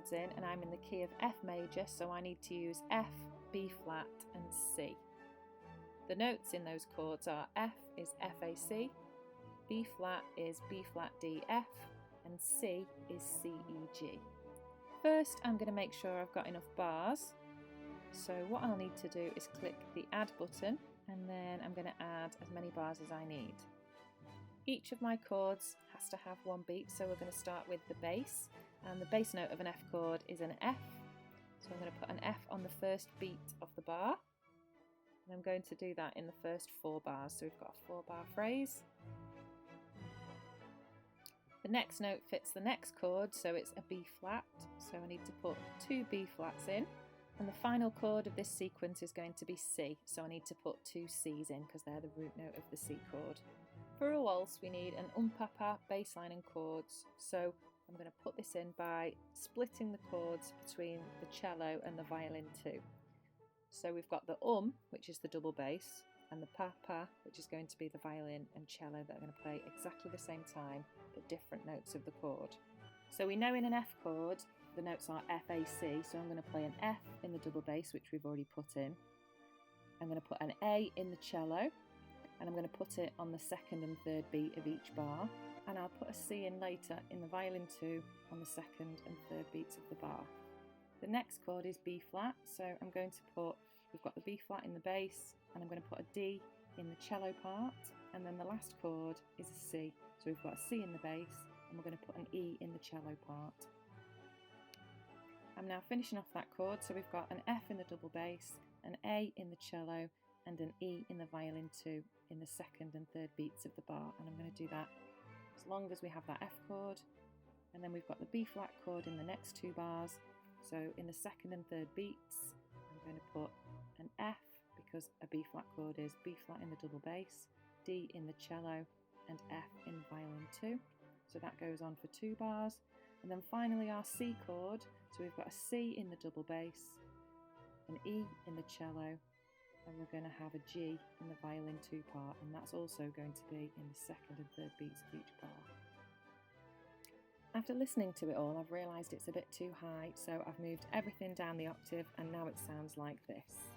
chords in, and I'm in the key of F major, so I need to use F, B flat and C. The notes in those chords are F is F A C, B flat is B flat D F, and C is C E G. First I'm going to make sure I've got enough bars, so what I'll need to do is click the add button, and then I'm going to add as many bars as I need. Each of my chords has to have one beat, so we're going to start with the bass, and the bass note of an F chord is an F, so I'm going to put an F on the first beat of the bar, and I'm going to do that in the first 4 bars, so we've got a 4-bar phrase. The next note fits the next chord, so it's a B flat, so I need to put 2 B flats in, and the final chord of this sequence is going to be C, so I need to put 2 C's in because they're the root note of the C chord. For a waltz we need an papa, bass line and chords, so I'm going to put this in by splitting the chords between the cello and the violin too. So we've got the which is the double bass, and the papa, which is going to be the violin and cello that are going to play exactly the same time but different notes of the chord. So we know in an F chord the notes are F, A, C, so I'm going to play an F in the double bass, which we've already put in. I'm going to put an A in the cello, and I'm going to put it on the second and third beat of each bar, and I'll put a C in later in the violin too on the second and third beats of the bar. The next chord is B flat, so I'm going to put, we've got the B flat in the bass, and I'm going to put a D in the cello part, and then the last chord is a C, so we've got a C in the bass, and we're going to put an E in the cello part. I'm now finishing off that chord, so we've got an F in the double bass, an A in the cello, and an E in the violin too in the second and third beats of the bar, and I'm going to do that as long as we have that F chord, and then we've got the B flat chord in the next 2 bars, so in the second and third beats I'm going to put an F because a B flat chord is B flat in the double bass, D in the cello, and F in the violin too, so that goes on for 2 bars. And then finally our C chord, so we've got a C in the double bass, an E in the cello, and we're going to have a G in the violin 2 part, and that's also going to be in the second and third beats of each bar. After listening to it all, I've realised it's a bit too high, so I've moved everything down the octave, and now it sounds like this.